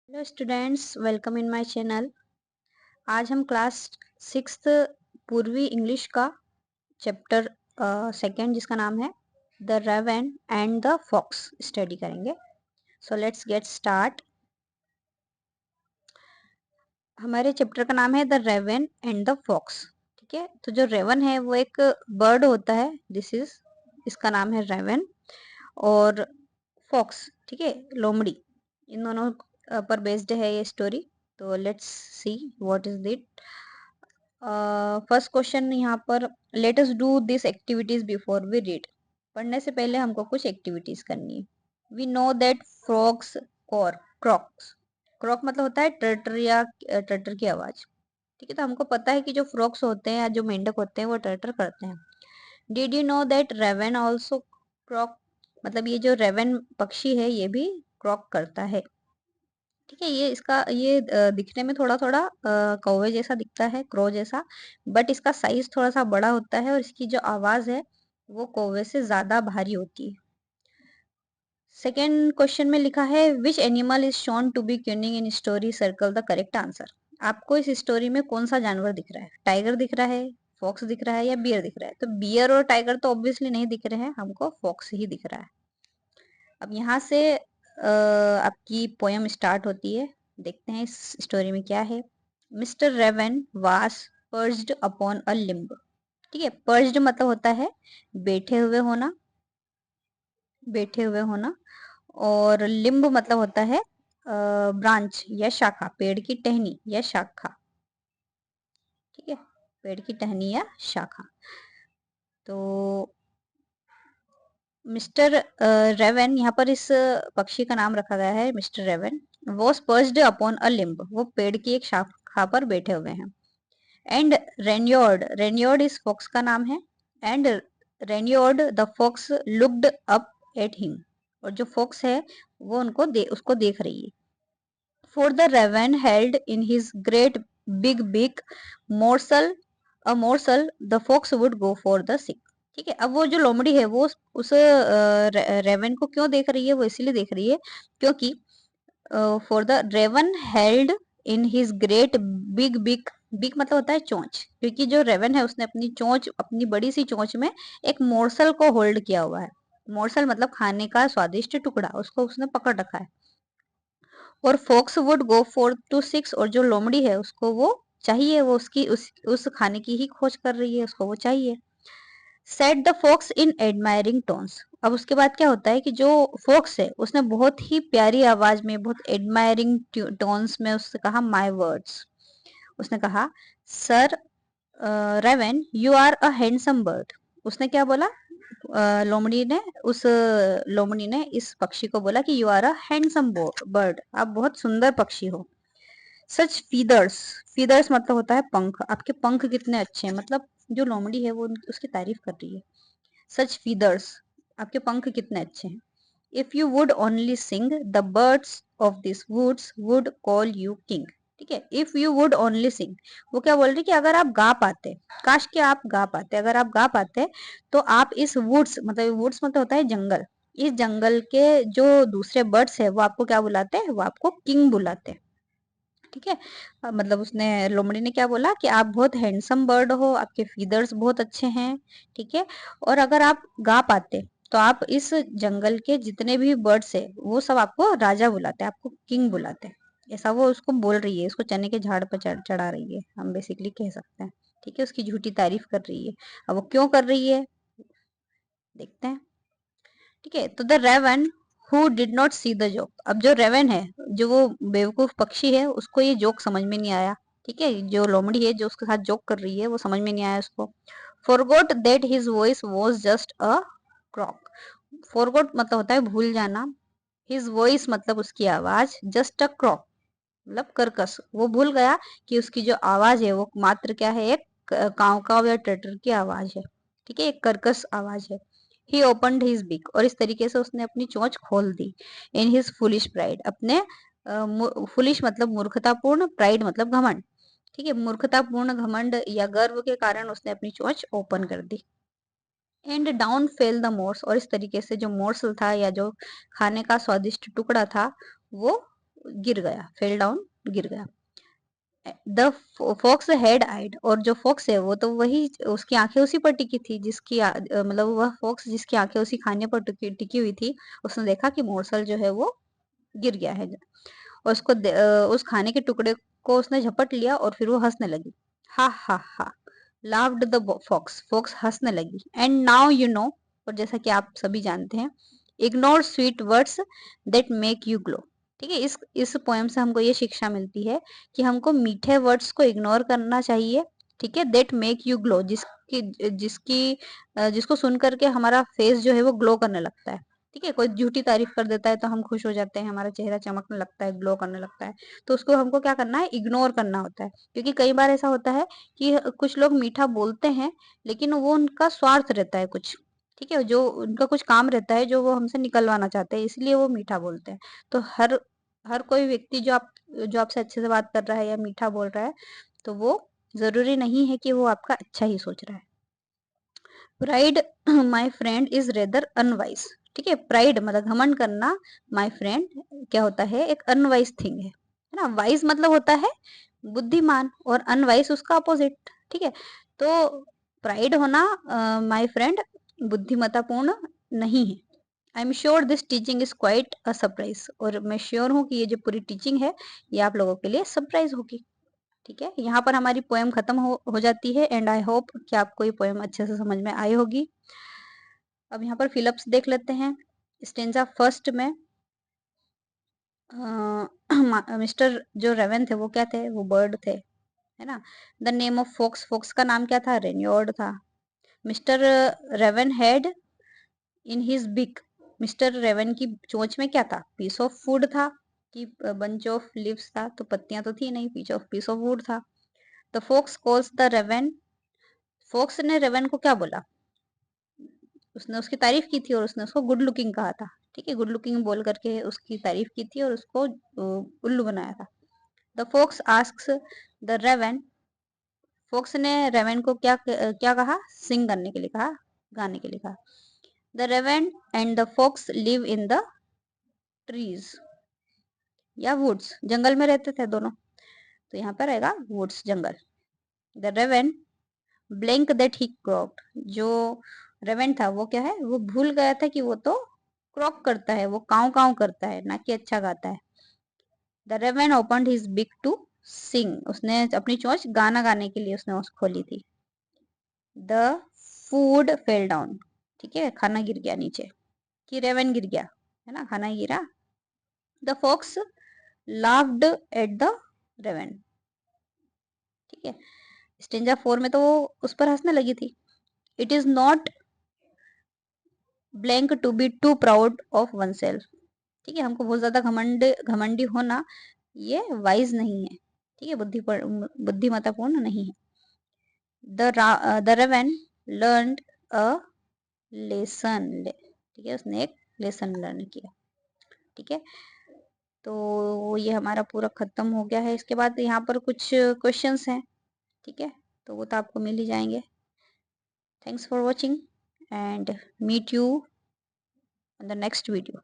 Hello students, welcome in my channel. आज हम class sixth Poorvi English का चैप्टर सेकेंड जिसका नाम है the raven and the fox study करेंगे। So let's get start. हमारे चैप्टर का नाम है the raven and the fox. ठीक है, तो जो रेवन है वो एक बर्ड होता है। इसका नाम है रेवन। और फॉक्स, ठीक है, लोमड़ी, इन दोनों पर बेस्ड है ये स्टोरी। तो let's see what is it. First question यहाँ पर, let us do this activities before we read. पढ़ने से पहले हमको कुछ एक्टिविटीज करनी है। वी नो दैट फ्रॉक्स और क्रॉक्स, क्रॉक मतलब होता है टर्टर या टर्टर की आवाज। ठीक है, तो हमको पता है कि जो फ्रॉक्स होते हैं या जो मेंढक होते हैं वो टर्टर करते हैं। Did you know that raven also croak, मतलब ये जो रेवन पक्षी है ये भी क्रॉक करता है। ठीक है, ये दिखने में थोड़ा थोड़ा कौवे जैसा दिखता है, क्रो जैसा, बट इसका साइज थोड़ा सा बड़ा होता है और इसकी जो आवाज है वो कौवे से ज्यादा भारी होती है। सेकेंड क्वेश्चन में लिखा है which animal is shown to be cunning in story, circle the correct answer. आपको इस स्टोरी में कौन सा जानवर दिख रहा है? टाइगर दिख रहा है, फॉक्स दिख रहा है या बियर दिख रहा है? तो बियर और टाइगर तो ऑब्वियसली नहीं दिख रहे हैं, हमको फॉक्स ही दिख रहा है। अब यहाँ से आपकी पोयम स्टार्ट होती है। देखते हैं इस स्टोरी में क्या है। मिस्टर रेवन वास पर्ज्ड अपॉन अ लिम्ब। ठीक है, पर्ज्ड मतलब होता है बैठे हुए होना, बैठे हुए होना। और लिम्ब मतलब होता है ब्रांच या शाखा, पेड़ की टहनी या शाखा। ठीक है, पेड़ की टहनी या शाखा। तो मिस्टर रेवन, यहाँ पर इस पक्षी का नाम रखा गया है mister raven. Was perched upon a limb, वो पेड़ की एक शाखा पर बैठे हुए हैं। एंड रेन्योर्ड, रेन्योर्ड इस फॉक्स का नाम है। And Reynard the fox looked up at him, और जो फॉक्स है वो उसको देख रही है। For the raven held in his great big beak morsel, a morsel, the fox would go for the sick। ठीक है, अब वो जो लोमड़ी है वो उस रेवन को क्यों देख रही है? वो इसीलिए देख रही है क्योंकि for the raven held in his great big big, big मतलब होता है चोंच, क्योंकि जो रेवन है उसने अपनी चोंच, अपनी बड़ी सी चोंच में एक मोर्सल को होल्ड किया हुआ है। मोर्सल मतलब खाने का स्वादिष्ट टुकड़ा, उसको उसने पकड़ रखा है। और फोक्स वुड गो 4 to 6, और जो लोमड़ी है उसको वो चाहिए, वो उस खाने की ही खोज कर रही है, उसको वो चाहिए। Said the fox in admiring tones. अब उसके बाद क्या होता है कि जो फोक्स है उसने बहुत ही प्यारी आवाज में, बहुत एडमायरिंग टोन्स में उससे कहा माय वर्ड्स। उसने कहा, sir raven you are a handsome bird. उसने क्या बोला? लोमड़ी ने उस लोमड़ी ने इस पक्षी को बोला कि you are a handsome bird, आप बहुत सुंदर पक्षी हो। सच फीदर्स, फीदर्स मतलब होता है पंख, आपके पंख कितने अच्छे हैं, मतलब जो लोमड़ी है वो उसकी तारीफ कर रही है। सच फीदर्स, आपके पंख कितने अच्छे हैं। If you would only sing the birds of this woods would call you king. ठीक है, if you would only sing, वो क्या बोल रही कि अगर आप गा पाते, काश कि आप गा पाते, अगर आप गा पाते तो आप इस वुड्स मतलब होता है जंगल, इस जंगल के जो दूसरे बर्ड्स है वो आपको क्या बुलाते हैं? वो आपको किंग बुलाते हैं। ठीक है, मतलब उसने, लोमड़ी ने क्या बोला कि आप बहुत हैंडसम बर्ड हो, आपके फीदर्स बहुत अच्छे हैं। ठीक है, और अगर आप गा पाते तो आप इस जंगल के जितने भी बर्ड्स है वो सब आपको राजा बुलाते हैं, आपको किंग बुलाते हैं। ऐसा वो उसको बोल रही है, उसको चने के झाड़ पर चढ़ा रही है, हम बेसिकली कह सकते हैं। ठीक है, उसकी झूठी तारीफ कर रही है। अब वो क्यों कर रही है देखते हैं। ठीक है, तो the raven who did not see the joke. अब जो रेवन है, जो वो बेवकूफ पक्षी है, उसको ये जोक समझ में नहीं आया। ठीक है, जो लोमड़ी है जो उसके साथ जोक कर रही है वो समझ में नहीं आया उसको। Forgot that his voice was just a croak. Forgot मतलब होता है भूल जाना, हिज वॉइस मतलब उसकी आवाज, जस्ट अ क्रॉक मतलब कर्कश, वो भूल गया कि उसकी जो आवाज है वो मात्र क्या है, एक काव काव या टटर की आवाज है। ठीक है, एक कर्कश आवाज है। ही ओपनड हिज बिक, और इस तरीके से उसने अपनी चोंच खोल दी। इन हिज फुलिश प्राइड, अपने फुलिश मतलब मूर्खतापूर्ण, प्राइड मतलब घमंड। ठीक है, मूर्खतापूर्ण घमंड या गर्व के कारण उसने अपनी चोंच ओपन कर दी। And down fell the morsel, और इस तरीके से जो मोर्सल था या जो खाने का स्वादिष्ट टुकड़ा था वो गिर गया, फेल डाउन, गिर गया। द फॉक्स हेड आइड, और जो फॉक्स है वो तो वही, उसकी आंखें उसी पर टिकी थी जिसकी मतलब वह फॉक्स जिसकी आंखें उसी खाने पर टिकी हुई थी, उसने देखा कि मोरसल जो है वो गिर गया है, और उसको उस खाने के टुकड़े को उसने झपट लिया और फिर वो हंसने लगी। हा हा हा, लाफ्ड द फॉक्स, फॉक्स हंसने लगी। एंड नाउ यू नो, और जैसा कि आप सभी जानते हैं, ignore sweet words that make you glow. ठीक है, इस पोएम से हमको ये शिक्षा मिलती है कि हमको मीठे वर्ड्स को इग्नोर करना चाहिए। ठीक है, दैट मेक यू ग्लो, जिसको सुन करके हमारा फेस जो है वो ग्लो करने लगता है। ठीक है, कोई झूठी तारीफ कर देता है तो हम खुश हो जाते हैं, हमारा चेहरा चमकने लगता है, ग्लो करने लगता है। तो उसको हमको क्या करना है, इग्नोर करना होता है। क्योंकि कई बार ऐसा होता है कि कुछ लोग मीठा बोलते हैं, लेकिन वो उनका स्वार्थ रहता है कुछ। ठीक है, जो उनका कुछ काम रहता है जो वो हमसे निकलवाना चाहते हैं, इसलिए वो मीठा बोलते हैं। तो हर हर कोई व्यक्ति जो आपसे अच्छे से बात कर रहा है या मीठा बोल रहा है, तो वो जरूरी नहीं है कि वो आपका अच्छा ही सोच रहा है। Pride my friend is rather unwise. ठीक है, प्राइड मतलब घमंड करना, माई फ्रेंड क्या होता है, एक अनवाइज थिंग है ना। वाइज मतलब होता है बुद्धिमान, और अनवाइज उसका अपोजिट। ठीक है, तो प्राइड होना, माई फ्रेंड, बुद्धिमतापूर्ण नहीं है। I am sure this teaching is quite a surprise, और मैं श्योर हूँ कि ये जो पूरी टीचिंग है ये आप लोगों के लिए सरप्राइज होगी। ठीक है, यहाँ पर हमारी पोएम खत्म हो जाती है। एंड आई होप कि आपको ये पोएम अच्छे से समझ में आई होगी। अब यहाँ पर फिलअप्स देख लेते हैं। स्टेंजा फर्स्ट में मिस्टर जो रेवन थे वो क्या थे, वो बर्ड थे, है ना। The name of fox, fox का नाम क्या था, रेन्योर्ड था। Mister raven had in his beak, mister raven की चोंच में क्या था, पीस ऑफ फूड था कि बंच ऑफ लीव्स था, तो पत्तियां तो थी नहीं, पीस ऑफ वुड था। The fox calls the raven, fox ने रेवन को क्या बोला, उसने उसकी तारीफ की थी और उसने उसको गुड लुकिंग कहा था। ठीक है, गुड लुकिंग बोल करके उसकी तारीफ की थी और उसको उल्लू बनाया था। The fox asks the raven, fox ने रेवन को क्या क्या कहा, सिंग करने के लिए कहा, गाने के लिए कहा। The raven and the fox live in the trees या वुड्स, जंगल में रहते थे दोनों, तो यहाँ पर रहेगा वुड्स, जंगल। The raven blank that he croaked, जो रेवन था वो क्या है, वो भूल गया था कि वो तो क्रॉक करता है, वो काव काव करता है, ना कि अच्छा गाता है। द रेवन ओपनड हिज बिक टू सिंग, उसने अपनी चोंच गाना गाने के लिए उसने उस खोली थी। द फूड फेल डाउन, ठीक है, खाना गिर गया नीचे, कि रेवन गिर गया, है ना, खाना गिरा। The fox laughed at the raven. ठीक है, स्टेंजा 4 में तो वो उस पर हंसने लगी थी। It is not blank to be too proud of oneself. ठीक है, हमको बहुत ज्यादा घमंडी होना ये वाइज नहीं है। ठीक है, बुद्धिमतापूर्ण नहीं है। The raven learn a lesson, ठीक है, उसने एक लेसन लर्न किया। ठीक है, तो ये हमारा पूरा खत्म हो गया है। इसके बाद यहाँ पर कुछ क्वेश्चंस हैं। ठीक है, तो वो तो आपको मिल ही जाएंगे। Thanks for watching and meet you in the next video.